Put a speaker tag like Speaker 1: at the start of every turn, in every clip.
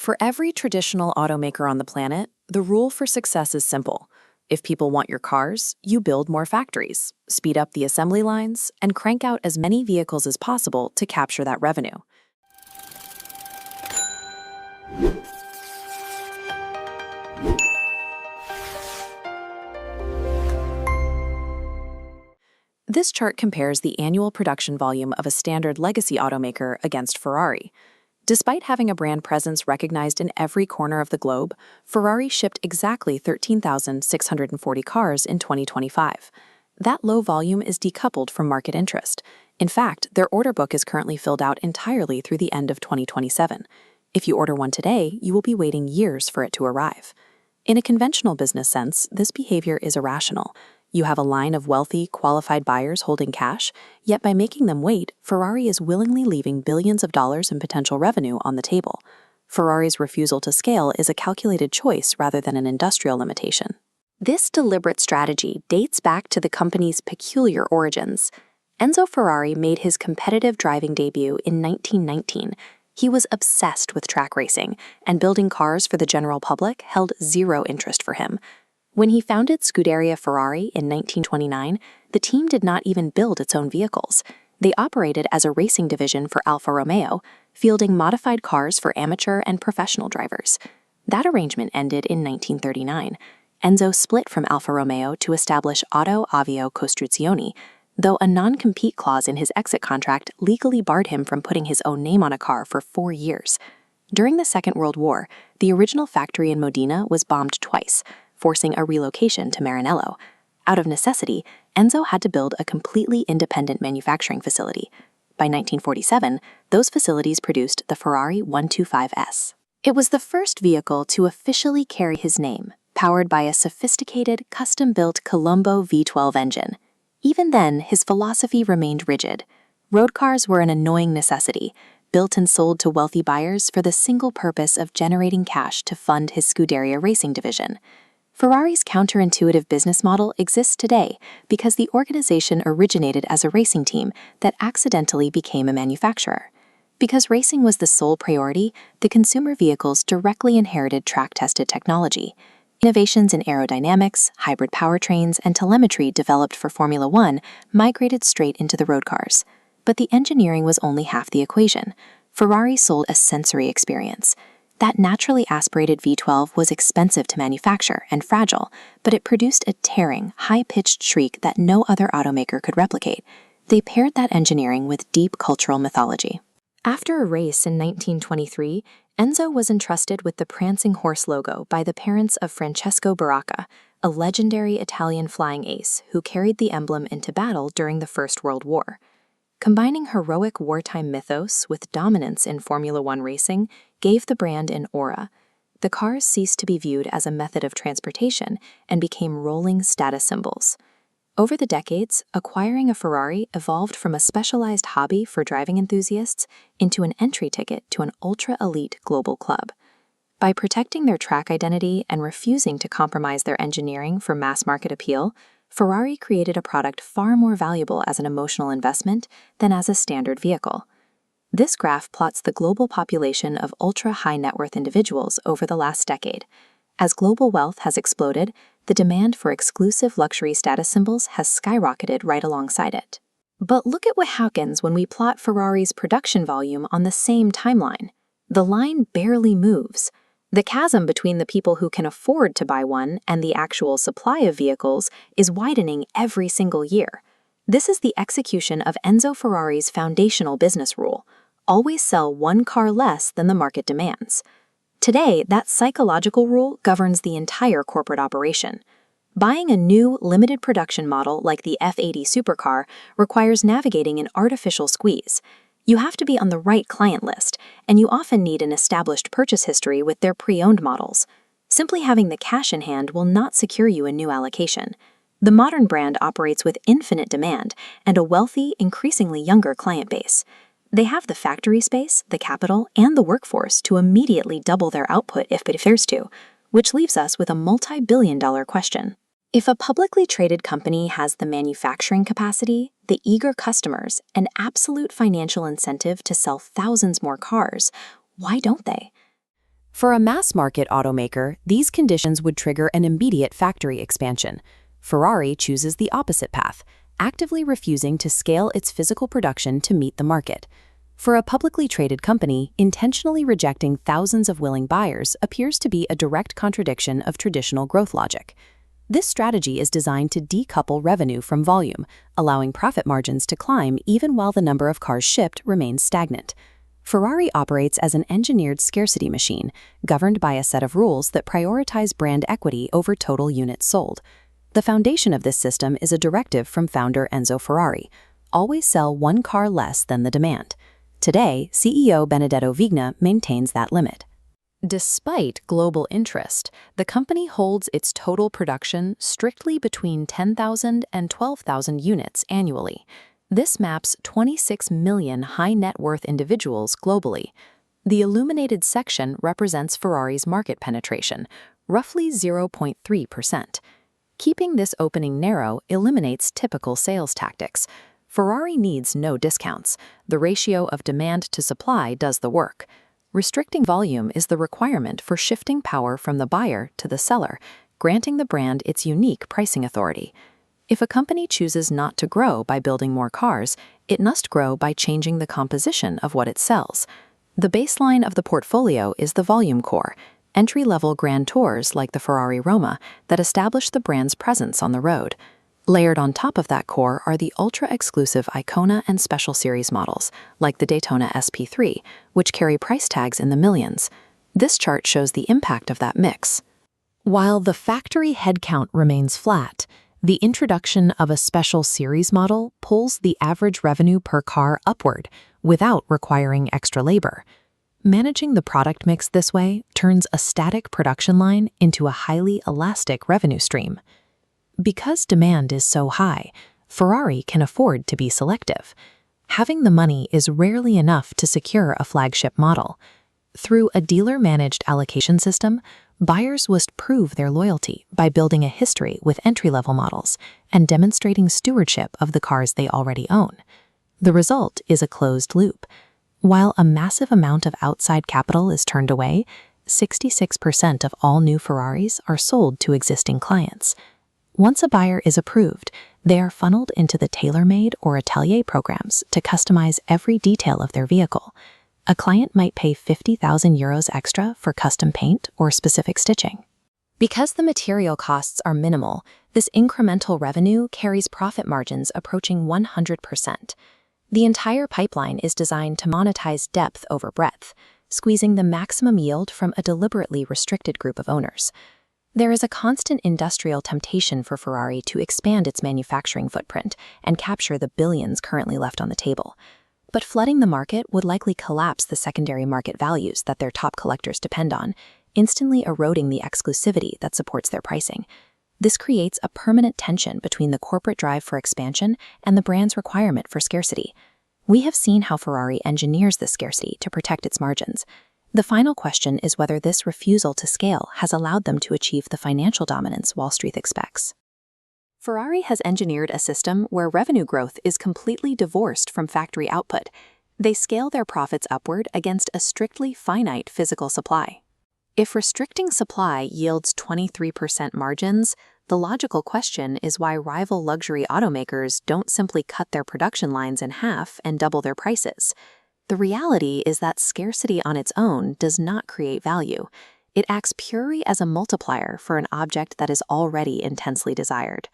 Speaker 1: For every traditional automaker on the planet, the rule for success is simple. If people want your cars, you build more factories, speed up the assembly lines, and crank out as many vehicles as possible to capture that revenue. This chart compares the annual production volume of a standard legacy automaker against Ferrari. Despite having a brand presence recognized in every corner of the globe, Ferrari shipped exactly 13,640 cars in 2025. That low volume is decoupled from market interest. In fact, their order book is currently filled out entirely through the end of 2027. If you order one today, you will be waiting years for it to arrive. In a conventional business sense, this behavior is irrational. You have a line of wealthy, qualified buyers holding cash, yet by making them wait, Ferrari is willingly leaving billions of dollars in potential revenue on the table. Ferrari's refusal to scale is a calculated choice rather than an industrial limitation. This deliberate strategy dates back to the company's peculiar origins. Enzo Ferrari made his competitive driving debut in 1919. He was obsessed with track racing, and building cars for the general public held zero interest for him. When he founded Scuderia Ferrari in 1929, the team did not even build its own vehicles. They operated as a racing division for Alfa Romeo, fielding modified cars for amateur and professional drivers. That arrangement ended in 1939. Enzo split from Alfa Romeo to establish Auto Avio Costruzioni, though a non-compete clause in his exit contract legally barred him from putting his own name on a car for 4 years. During the Second World War, the original factory in Modena was bombed twice, forcing a relocation to Maranello. Out of necessity, Enzo had to build a completely independent manufacturing facility. By 1947, those facilities produced the Ferrari 125S. It was the first vehicle to officially carry his name, powered by a sophisticated, custom-built Colombo V12 engine. Even then, his philosophy remained rigid. Road cars were an annoying necessity, built and sold to wealthy buyers for the single purpose of generating cash to fund his Scuderia racing division. Ferrari's counterintuitive business model exists today because the organization originated as a racing team that accidentally became a manufacturer. Because racing was the sole priority, the consumer vehicles directly inherited track-tested technology. Innovations in aerodynamics, hybrid powertrains, and telemetry developed for Formula One migrated straight into the road cars. But the engineering was only half the equation. Ferrari sold a sensory experience. That naturally aspirated V12 was expensive to manufacture and fragile, but it produced a tearing, high-pitched shriek that no other automaker could replicate. They paired that engineering with deep cultural mythology. After a race in 1923, Enzo was entrusted with the prancing horse logo by the parents of Francesco Baracca, a legendary Italian flying ace who carried the emblem into battle during the First World War. Combining heroic wartime mythos with dominance in Formula One racing gave the brand an aura. The cars ceased to be viewed as a method of transportation and became rolling status symbols. Over the decades, acquiring a Ferrari evolved from a specialized hobby for driving enthusiasts into an entry ticket to an ultra-elite global club. By protecting their track identity and refusing to compromise their engineering for mass-market appeal, Ferrari created a product far more valuable as an emotional investment than as a standard vehicle. This graph plots the global population of ultra-high net worth individuals over the last decade. As global wealth has exploded, the demand for exclusive luxury status symbols has skyrocketed right alongside it. But look at what happens when we plot Ferrari's production volume on the same timeline. The line barely moves. The chasm between the people who can afford to buy one and the actual supply of vehicles is widening every single year. This is the execution of Enzo Ferrari's foundational business rule: always sell one car less than the market demands. Today, that psychological rule governs the entire corporate operation. Buying a new, limited production model like the F80 supercar requires navigating an artificial squeeze. You have to be on the right client list, and you often need an established purchase history with their pre-owned models. Simply having the cash in hand will not secure you a new allocation. The modern brand operates with infinite demand and a wealthy, increasingly younger client base. They have the factory space, the capital, and the workforce to immediately double their output if it appears to, which leaves us with a multi-billion-dollar question. If a publicly traded company has the manufacturing capacity, the eager customers, and absolute financial incentive to sell thousands more cars, why don't they? For a mass-market automaker, these conditions would trigger an immediate factory expansion. Ferrari chooses the opposite path, actively refusing to scale its physical production to meet the market. For a publicly traded company, intentionally rejecting thousands of willing buyers appears to be a direct contradiction of traditional growth logic. This strategy is designed to decouple revenue from volume, allowing profit margins to climb even while the number of cars shipped remains stagnant. Ferrari operates as an engineered scarcity machine, governed by a set of rules that prioritize brand equity over total units sold. The foundation of this system is a directive from founder Enzo Ferrari: always sell one car less than the demand. Today, CEO Benedetto Vigna maintains that limit. Despite global interest, the company holds its total production strictly between 10,000 and 12,000 units annually. This maps 26 million high-net-worth individuals globally. The illuminated section represents Ferrari's market penetration, roughly 0.3%. Keeping this opening narrow eliminates typical sales tactics. Ferrari needs no discounts. The ratio of demand to supply does the work. Restricting volume is the requirement for shifting power from the buyer to the seller, granting the brand its unique pricing authority. If a company chooses not to grow by building more cars, it must grow by changing the composition of what it sells. The baseline of the portfolio is the volume core, entry-level grand tours like the Ferrari Roma that establish the brand's presence on the road. Layered on top of that core are the ultra-exclusive Icona and Special Series models, like the Daytona SP3, which carry price tags in the millions. This chart shows the impact of that mix. While the factory headcount remains flat, the introduction of a Special Series model pulls the average revenue per car upward without requiring extra labor. Managing the product mix this way turns a static production line into a highly elastic revenue stream. Because demand is so high, Ferrari can afford to be selective. Having the money is rarely enough to secure a flagship model. Through a dealer-managed allocation system, buyers must prove their loyalty by building a history with entry-level models and demonstrating stewardship of the cars they already own. The result is a closed loop. While a massive amount of outside capital is turned away, 66% of all new Ferraris are sold to existing clients. Once a buyer is approved, they are funneled into the tailor-made or atelier programs to customize every detail of their vehicle. A client might pay €50,000 extra for custom paint or specific stitching. Because the material costs are minimal, this incremental revenue carries profit margins approaching 100%. The entire pipeline is designed to monetize depth over breadth, squeezing the maximum yield from a deliberately restricted group of owners. There is a constant industrial temptation for Ferrari to expand its manufacturing footprint and capture the billions currently left on the table. But flooding the market would likely collapse the secondary market values that their top collectors depend on, instantly eroding the exclusivity that supports their pricing. This creates a permanent tension between the corporate drive for expansion and the brand's requirement for scarcity. We have seen how Ferrari engineers this scarcity to protect its margins. The final question is whether this refusal to scale has allowed them to achieve the financial dominance Wall Street expects. Ferrari has engineered a system where revenue growth is completely divorced from factory output. They scale their profits upward against a strictly finite physical supply. If restricting supply yields 23% margins, the logical question is why rival luxury automakers don't simply cut their production lines in half and double their prices. The reality is that scarcity on its own does not create value. It acts purely as a multiplier for an object that is already intensely desired.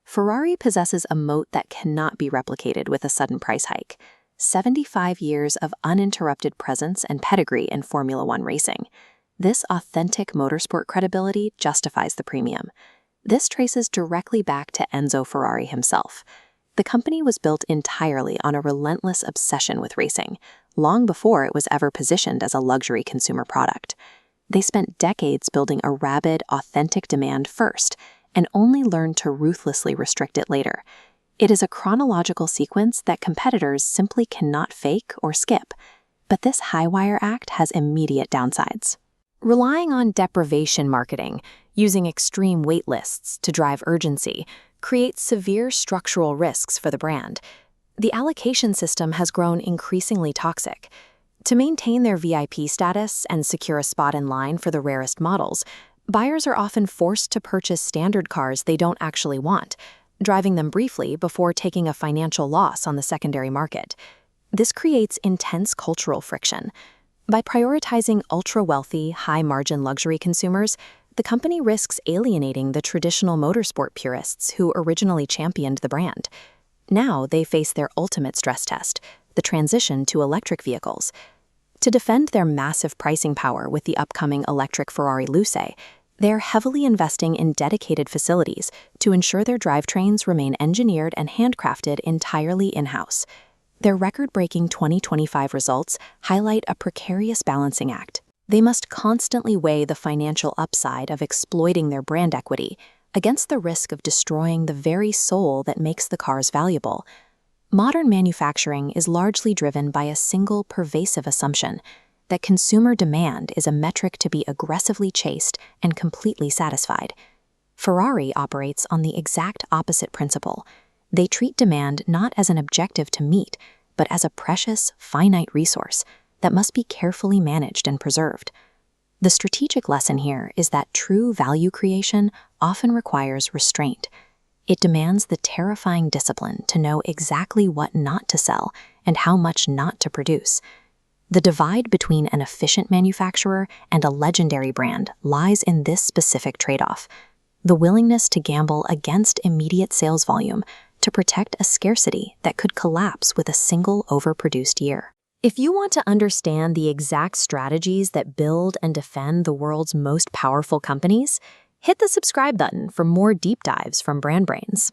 Speaker 1: Ferrari possesses a moat that cannot be replicated with a sudden price hike: 75 years of uninterrupted presence and pedigree in Formula One racing. This authentic motorsport credibility justifies the premium. This traces directly back to Enzo Ferrari himself. The company was built entirely on a relentless obsession with racing, long before it was ever positioned as a luxury consumer product. They spent decades building a rabid, authentic demand first, and only learned to ruthlessly restrict it later. It is a chronological sequence that competitors simply cannot fake or skip. But this high-wire act has immediate downsides. Relying on deprivation marketing, using extreme wait lists to drive urgency, creates severe structural risks for the brand. The allocation system has grown increasingly toxic. To maintain their VIP status and secure a spot in line for the rarest models, buyers are often forced to purchase standard cars they don't actually want, driving them briefly before taking a financial loss on the secondary market. This creates intense cultural friction. By prioritizing ultra-wealthy, high-margin luxury consumers, the company risks alienating the traditional motorsport purists who originally championed the brand. Now they face their ultimate stress test, the transition to electric vehicles. To defend their massive pricing power with the upcoming electric Ferrari Luce, they're heavily investing in dedicated facilities to ensure their drivetrains remain engineered and handcrafted entirely in-house. Their record-breaking 2025 results highlight a precarious balancing act. They must constantly weigh the financial upside of exploiting their brand equity against the risk of destroying the very soul that makes the cars valuable. Modern manufacturing is largely driven by a single pervasive assumption that consumer demand is a metric to be aggressively chased and completely satisfied. Ferrari operates on the exact opposite principle. They treat demand not as an objective to meet, but as a precious, finite resource that must be carefully managed and preserved. The strategic lesson here is that true value creation often requires restraint. It demands the terrifying discipline to know exactly what not to sell and how much not to produce. The divide between an efficient manufacturer and a legendary brand lies in this specific trade-off: the willingness to gamble against immediate sales volume to protect a scarcity that could collapse with a single overproduced year. If you want to understand the exact strategies that build and defend the world's most powerful companies, hit the subscribe button for more deep dives from Brand Brains.